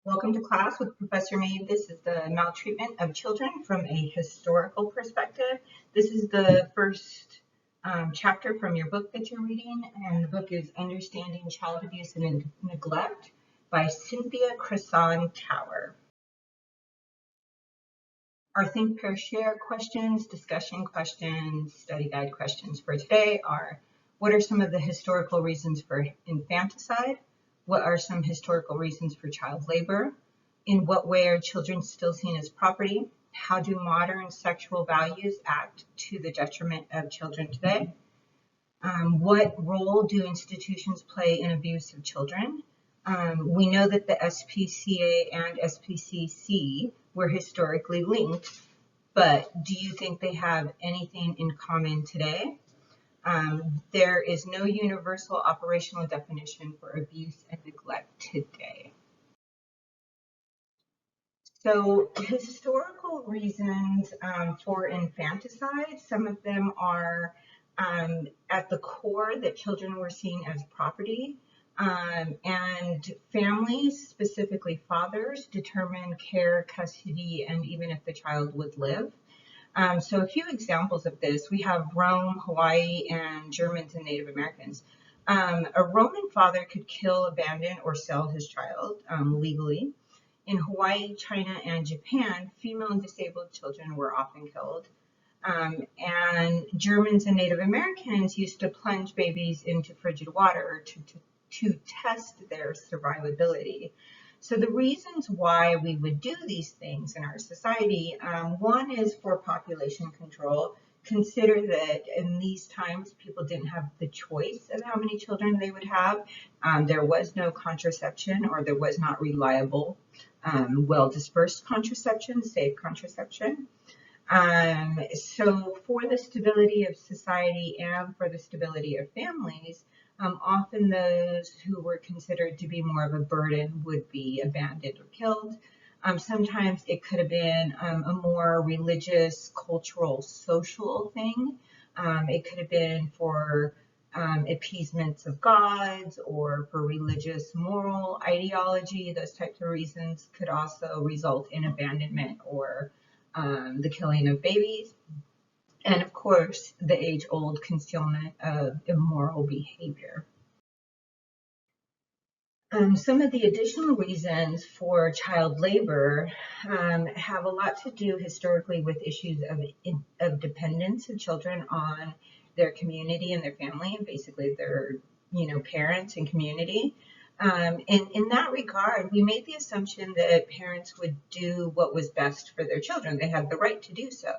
Welcome to class with Professor Mead. This is the maltreatment of children from a historical perspective. This is the first chapter from your book that you're reading, and the book is Understanding Child Abuse and Neglect by Cynthia Cresson Tower. Our Think, Pair, Share questions, discussion questions, study guide questions for today are: what are some of the historical reasons for infanticide? What are some historical reasons for child labor? In what way are children still seen as property? How do modern sexual values act to the detriment of children today? What role do institutions play in abuse of children? We know that the SPCA and SPCC were historically linked, but do you think they have anything in common today? There is no universal operational definition for abuse and neglect today. So historical reasons for infanticide, some of them are at the core that children were seen as property, and families, specifically fathers, determine care, custody, and even if the child would live. So a few examples of this: we have Rome, Hawaii, and Germans and Native Americans. A Roman father could kill, abandon, or sell his child legally. In Hawaii, China, and Japan, female and disabled children were often killed. And Germans and Native Americans used to plunge babies into frigid water to test their survivability. So the reasons why we would do these things in our society, one is for population control. Consider that in these times, people didn't have the choice of how many children they would have. There was no contraception, or there was not reliable, well-dispersed contraception, safe contraception. So for the stability of society and for the stability of families, often those who were considered to be more of a burden would be abandoned or killed. Sometimes it could have been a more religious, cultural, social thing. It could have been for appeasements of gods or for religious, moral ideology. Those types of reasons could also result in abandonment or the killing of babies. And of course, the age-old concealment of immoral behavior. Some of the additional reasons for child labor have a lot to do historically with issues of dependence of children on their community and their family, and basically their parents and community. And in that regard, we made the assumption that parents would do what was best for their children. They had the right to do so.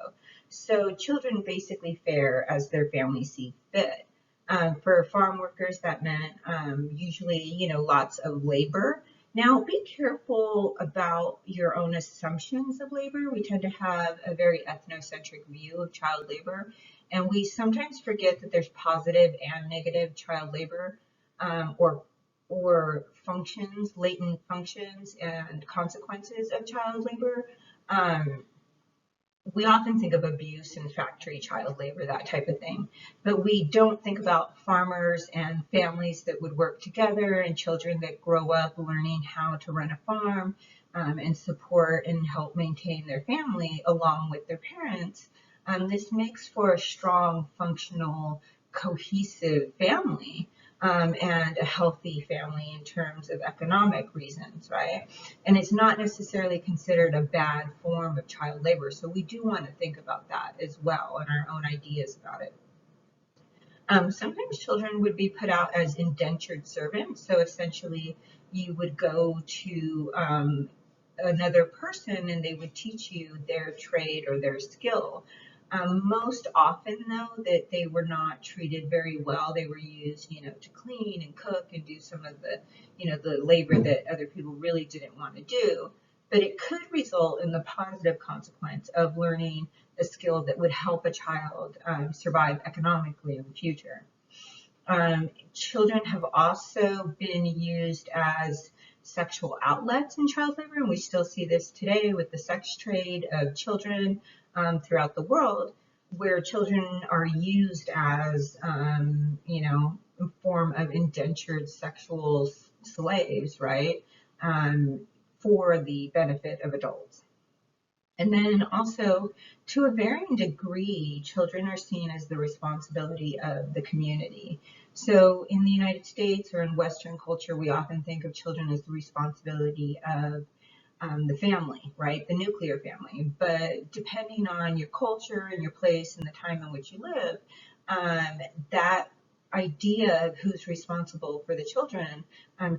So children basically fare as their family see fit. For farm workers, that meant usually, lots of labor. Now, be careful about your own assumptions of labor. We tend to have a very ethnocentric view of child labor, and we sometimes forget that there's positive and negative child labor, or functions, latent functions and consequences of child labor. We often think of abuse and factory child labor, that type of thing, but we don't think about farmers and families that would work together and children that grow up learning how to run a farm and support and help maintain their family along with their parents. This makes for a strong, functional, cohesive family. And a healthy family in terms of economic reasons, right? And it's not necessarily considered a bad form of child labor. So we do want to think about that as well and our own ideas about it. Sometimes children would be put out as indentured servants. So essentially you would go to another person and they would teach you their trade or their skill. Most often, though, that they were not treated very well. They were used, to clean and cook and do some of the, the labor that other people really didn't want to do. But it could result in the positive consequence of learning a skill that would help a child survive economically in the future. Children have also been used as sexual outlets in child labor, and we still see this today with the sex trade of children throughout the world, where children are used as, a form of indentured sexual slaves, right? for the benefit of adults. And then also, to a varying degree, children are seen as the responsibility of the community. So in the United States or in Western culture, we often think of children as the responsibility of the family, right? The nuclear family. But depending on your culture and your place and the time in which you live, that idea of who's responsible for the children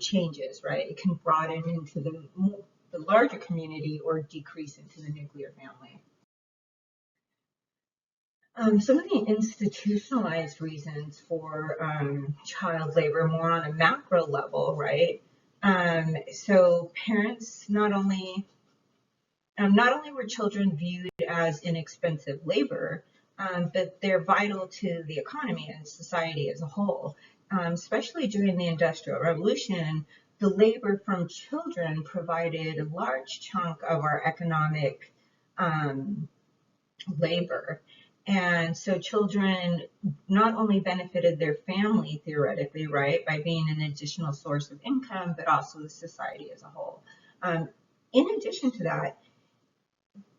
changes, right? It can broaden into the larger community or decrease into the nuclear family. Some of the institutionalized reasons for child labor, more on a macro level, right? So parents not only were children viewed as inexpensive labor, but they're vital to the economy and society as a whole. Especially during the Industrial Revolution, the labor from children provided a large chunk of our economic labor. And so children not only benefited their family theoretically, right, by being an additional source of income, but also the society as a whole. In addition to that,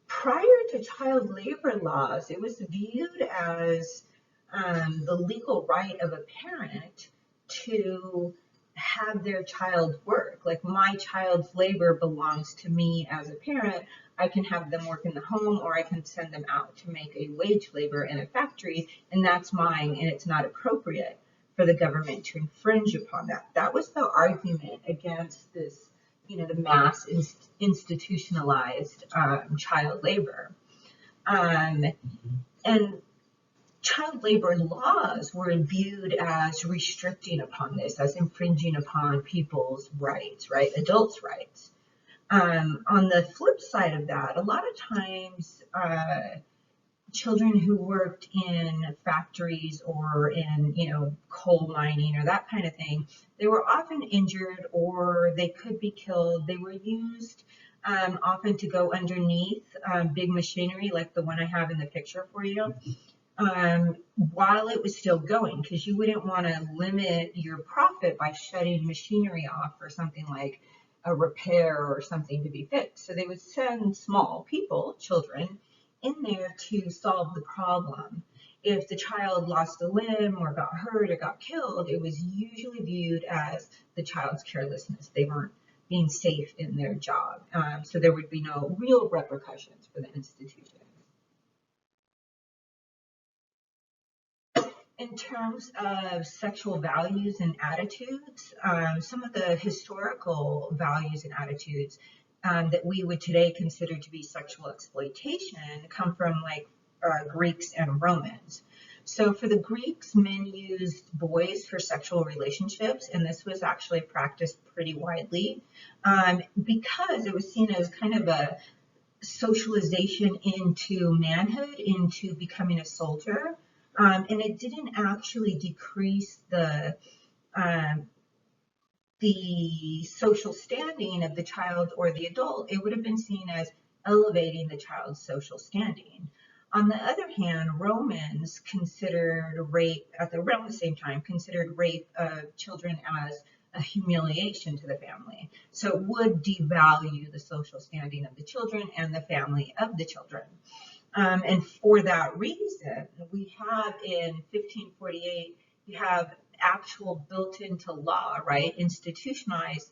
prior to child labor laws, it was viewed as the legal right of a parent to have their child work. Like, my child's labor belongs to me as a parent. I can have them work in the home, or I can send them out to make a wage labor in a factory, and that's mine, and it's not appropriate for the government to infringe upon that. That was the argument against this, the mass institutionalized child labor. And child labor laws were viewed as restricting upon this, as infringing upon people's rights, right? Adults' rights. On the flip side of that, a lot of times children who worked in factories or in, coal mining or that kind of thing, they were often injured or they could be killed. They were used often to go underneath big machinery like the one I have in the picture for you. While it was still going, because you wouldn't want to limit your profit by shutting machinery off for something like a repair or something to be fixed. So they would send small people, children, in there to solve the problem. If the child lost a limb or got hurt or got killed, it was usually viewed as the child's carelessness. They weren't being safe in their job. So there would be no real repercussions for the institution. In terms of sexual values and attitudes, some of the historical values and attitudes that we would today consider to be sexual exploitation come from Greeks and Romans. So for the Greeks, men used boys for sexual relationships, and this was actually practiced pretty widely because it was seen as kind of a socialization into manhood, into becoming a soldier. And it didn't actually decrease the social standing of the child or the adult. It would have been seen as elevating the child's social standing. On the other hand, Romans considered rape, around the same time, considered rape of children as a humiliation to the family. So it would devalue the social standing of the children and the family of the children. And for that reason, we have in 1548, you have actual built into law, right, institutionalized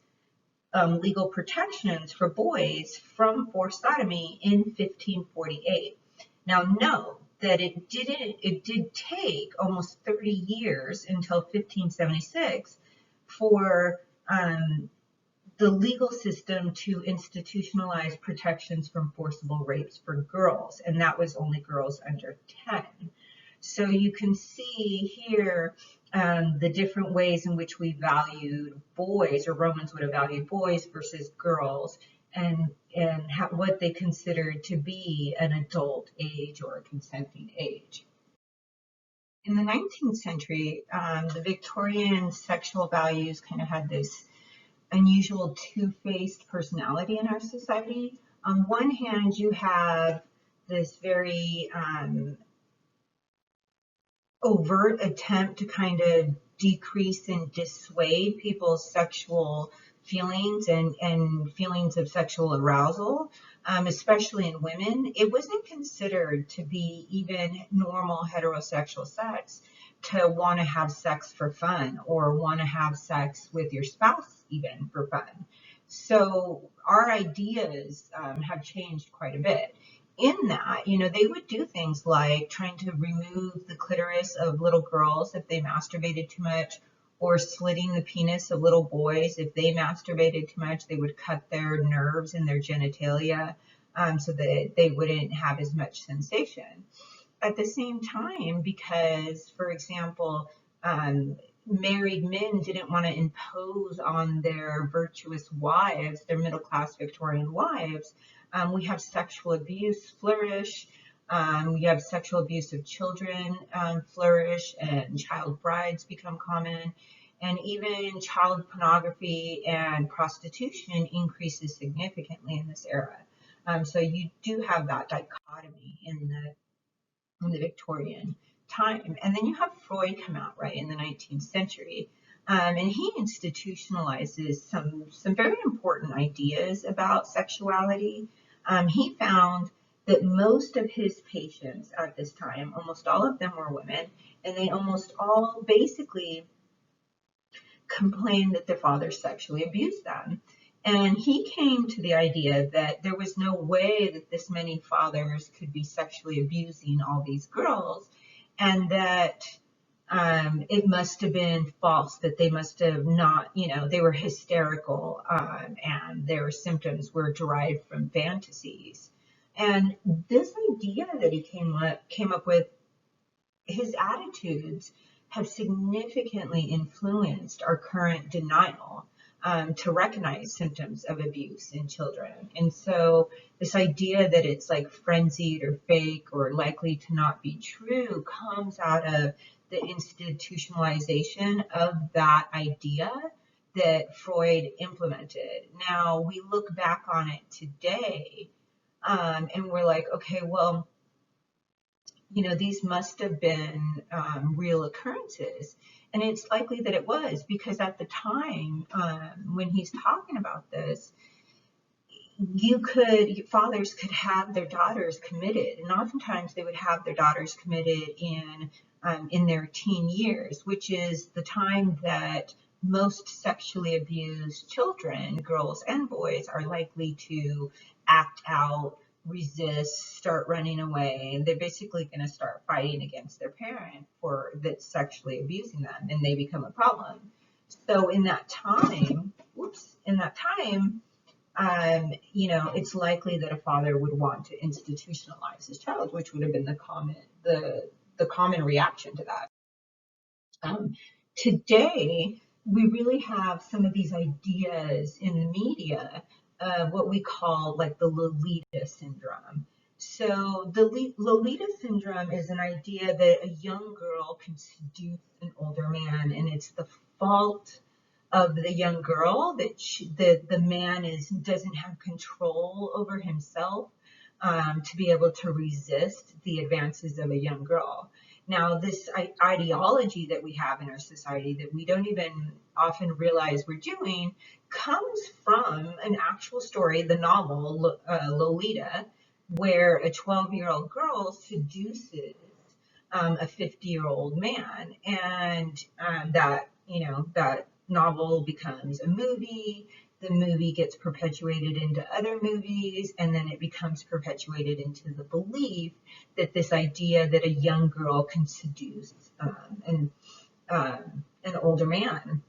legal protections for boys from forced sodomy in 1548. Now, note that it did take almost 30 years until 1576 for the legal system to institutionalize protections from forcible rapes for girls, and that was only girls under 10. So you can see here the different ways in which we valued boys, or Romans would have valued boys versus girls, and what they considered to be an adult age or a consenting age. In the 19th century, the Victorian sexual values kind of had this unusual two-faced personality in our society. On one hand, you have this very overt attempt to kind of decrease and dissuade people's sexual feelings and feelings of sexual arousal, especially in women. It wasn't considered to be even normal heterosexual sex to want to have sex for fun or want to have sex with your spouse even for fun. So our ideas have changed quite a bit. In that, they would do things like trying to remove the clitoris of little girls if they masturbated too much, or slitting the penis of little boys. If they masturbated too much, they would cut their nerves in their genitalia so that they wouldn't have as much sensation. At the same time, because, for example, married men didn't want to impose on their virtuous wives, their middle-class Victorian wives, we have sexual abuse flourish. We have sexual abuse of children flourish, and child brides become common. And even child pornography and prostitution increases significantly in this era. So you do have that dichotomy in the Victorian time. And then you have Freud come out, right, in the 19th century. And he institutionalizes some very important ideas about sexuality. He found that most of his patients at this time, almost all of them were women, and they almost all basically complained that their fathers sexually abused them. And he came to the idea that there was no way that this many fathers could be sexually abusing all these girls, and that it must have been false, that they must have not, they were hysterical, and their symptoms were derived from fantasies. And this idea that he came up with, his attitudes have significantly influenced our current denial to recognize symptoms of abuse in children. And so this idea that it's like frenzied or fake or likely to not be true comes out of the institutionalization of that idea that Freud implemented. Now we look back on it today, and we're like, okay, well, these must have been real occurrences. And it's likely that it was, because at the time when he's talking about this, fathers could have their daughters committed, and oftentimes they would have their daughters committed in their teen years, which is the time that most sexually abused children, girls and boys, are likely to act out, resist, start running away, and they're basically going to start fighting against their parent that's sexually abusing them, and they become a problem. So in that time, it's likely that a father would want to institutionalize his child, which would have been the common reaction to that. Today, we really have some of these ideas in the media of what we call like the Lolita Syndrome. So the Lolita Syndrome is an idea that a young girl can seduce an older man, and it's the fault of the young girl that the man doesn't have control over himself to be able to resist the advances of a young girl. Now, this ideology that we have in our society that we don't even often realize we're doing comes from an actual story, the novel Lolita, where a 12-year-old girl seduces a 50-year-old man, and that novel becomes a movie. The movie gets perpetuated into other movies, and then it becomes perpetuated into the belief that this idea that a young girl can seduce an older man.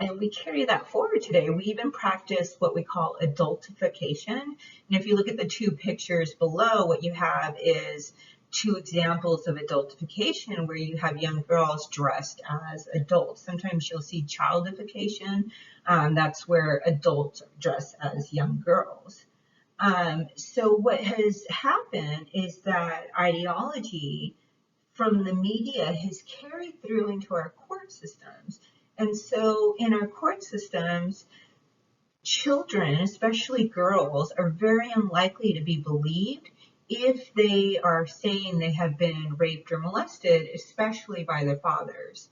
And we carry that forward today. We even practice what we call adultification. And if you look at the two pictures below, what you have is two examples of adultification where you have young girls dressed as adults. Sometimes you'll see childification. That's where adults dress as young girls. So what has happened is that ideology from the media has carried through into our court systems. And so in our court systems, children, especially girls, are very unlikely to be believed if they are saying they have been raped or molested, especially by their fathers.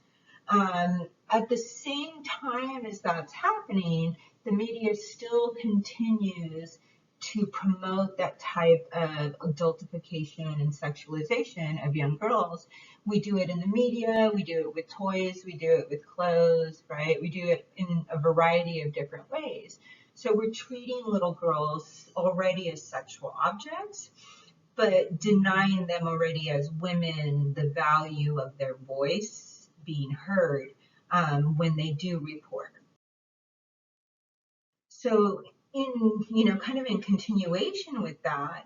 At the same time as that's happening, the media still continues to promote that type of adultification and sexualization of young girls. We do it in the media, we do it with toys, we do it with clothes, right? We do it in a variety of different ways. So we're treating little girls already as sexual objects, but denying them already as women the value of their voice being heard when they do report. So kind of in continuation with that,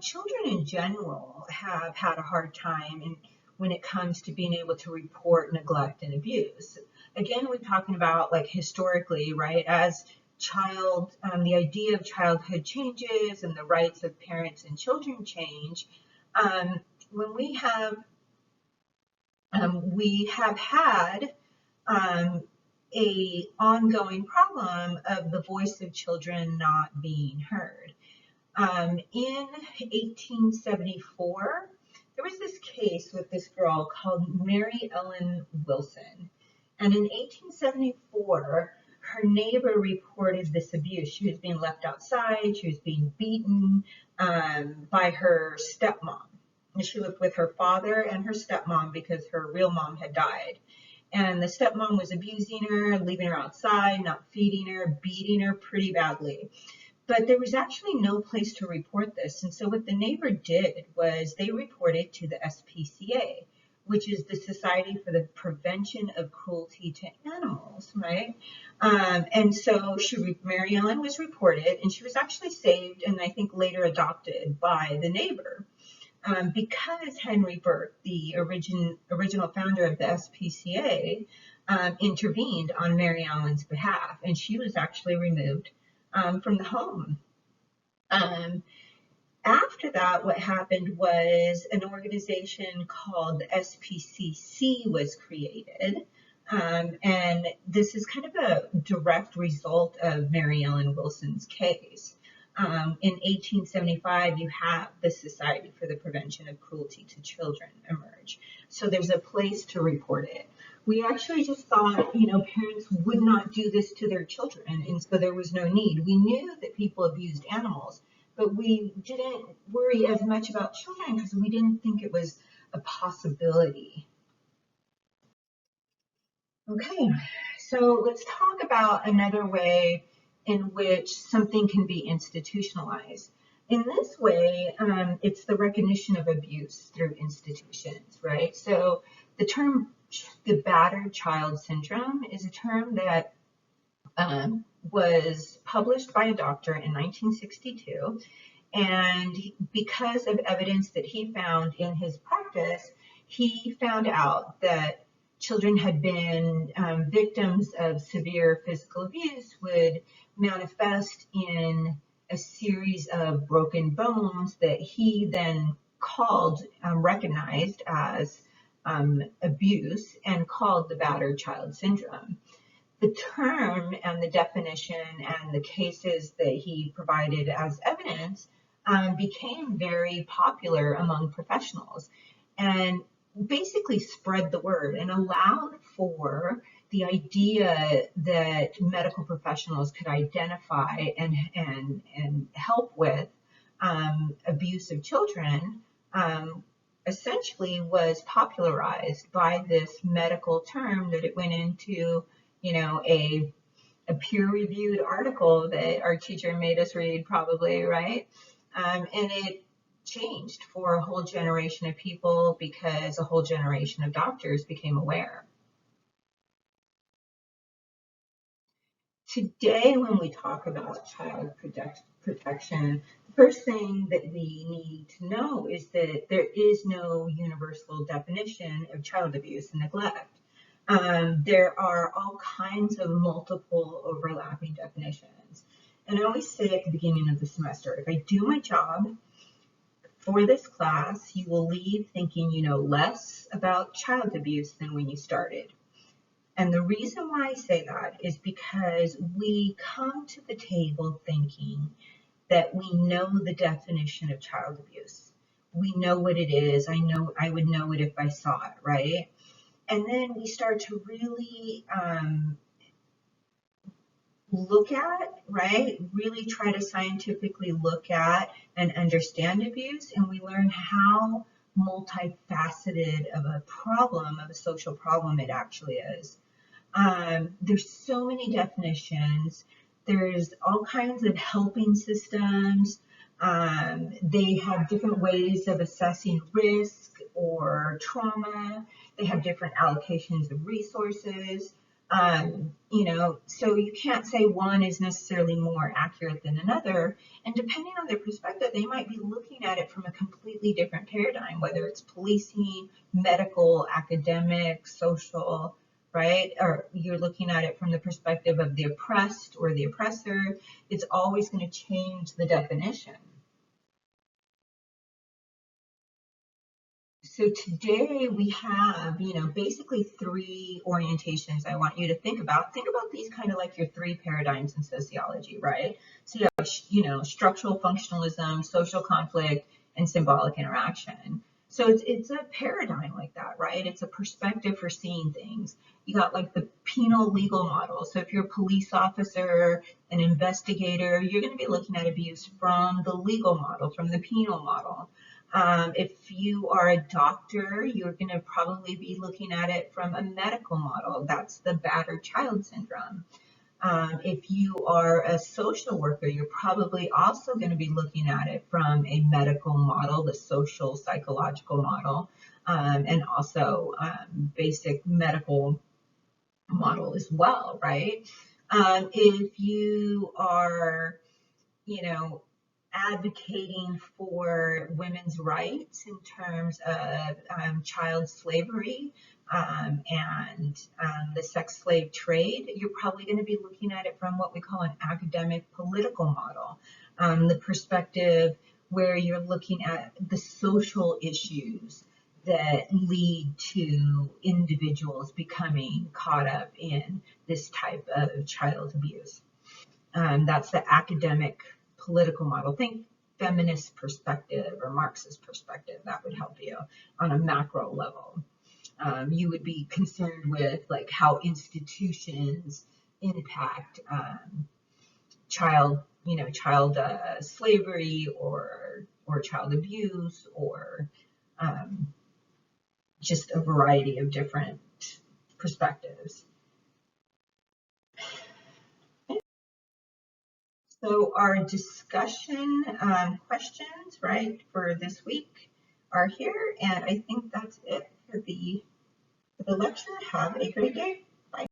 children in general have had a hard time when it comes to being able to report neglect and abuse. Again, we're talking about like historically, right? As the idea of childhood changes and the rights of parents and children change. When we have had a ongoing problem of the voice of children not being heard. In 1874, there was this case with this girl called Mary Ellen Wilson. And in 1874, her neighbor reported this abuse. She was being left outside. She was being beaten by her stepmom. And she lived with her father and her stepmom because her real mom had died. And the stepmom was abusing her, leaving her outside, not feeding her, beating her pretty badly. But there was actually no place to report this. And so what the neighbor did was they reported to the SPCA, which is the Society for the Prevention of Cruelty to Animals, right? And so Mary Ellen was reported, and she was actually saved and I think later adopted by the neighbor. Because Henry Burke, the original founder of the SPCA, intervened on Mary Ellen's behalf, and she was actually removed from the home. After that, what happened was an organization called the SPCC was created, and this is kind of a direct result of Mary Ellen Wilson's case. In 1875, you have the Society for the Prevention of Cruelty to Children emerge. So there's a place to report it. We actually just thought, parents would not do this to their children, and so there was no need. We knew that people abused animals, but we didn't worry as much about children because we didn't think it was a possibility. Okay, so let's talk about another way in which something can be institutionalized. In this way, it's the recognition of abuse through institutions, right? So the term, the battered child syndrome, is a term that was published by a doctor in 1962. And because of evidence that he found in his practice, he found out that children had been victims of severe physical abuse would manifest in a series of broken bones that he then recognized as abuse and called the battered child syndrome. The term and the definition and the cases that he provided as evidence became very popular among professionals and basically spread the word and allowed for the idea that medical professionals could identify and help with abuse of children. Essentially was popularized by this medical term that it went into, a peer-reviewed article that our teacher made us read probably, right? And it changed for a whole generation of people because a whole generation of doctors became aware. Today, when we talk about child protection, the first thing that we need to know is that there is no universal definition of child abuse and neglect. There are all kinds of multiple overlapping definitions. And I always say at the beginning of the semester, if I do my job for this class, you will leave thinking you know less about child abuse than when you started. And the reason why I say that is because we come to the table thinking that we know the definition of child abuse. We know what it is. I would know it if I saw it, right? And then we start to really look at, right? Really try to scientifically look at and understand abuse, and we learn how multifaceted of a problem, of a social problem it actually is. There's so many definitions. There's all kinds of helping systems. They have different ways of assessing risk or trauma. They have different allocations of resources. So you can't say one is necessarily more accurate than another. And depending on their perspective, they might be looking at it from a completely different paradigm, whether it's policing, medical, academic, social, right? Or you're looking at it from the perspective of the oppressed or the oppressor. It's always going to change the definition. So today we have, basically three orientations I want you to think about. Think about these kind of like your three paradigms in sociology, right? So you have, structural functionalism, social conflict, and symbolic interaction. So it's a paradigm like that, right? It's a perspective for seeing things. You got like the penal legal model. So if you're a police officer, an investigator, you're going to be looking at abuse from the legal model, from the penal model. If you are a doctor, you're going to probably be looking at it from a medical model. That's the battered child syndrome. If you are a social worker, you're probably also going to be looking at it from a medical model, the social psychological model, and also basic medical model as well, right? If you are, you know, advocating for women's rights in terms of child slavery and the sex slave trade, you're probably going to be looking at it from what we call an academic political model, the perspective where you're looking at the social issues that lead to individuals becoming caught up in this type of child abuse. That's the academic political model. Think feminist perspective or Marxist perspective. That would help you on a macro level. You would be concerned with like how institutions impact child slavery or child abuse or just a variety of different perspectives. So our discussion questions, right, for this week are here, and I think that's it for the lecture. Have a great day.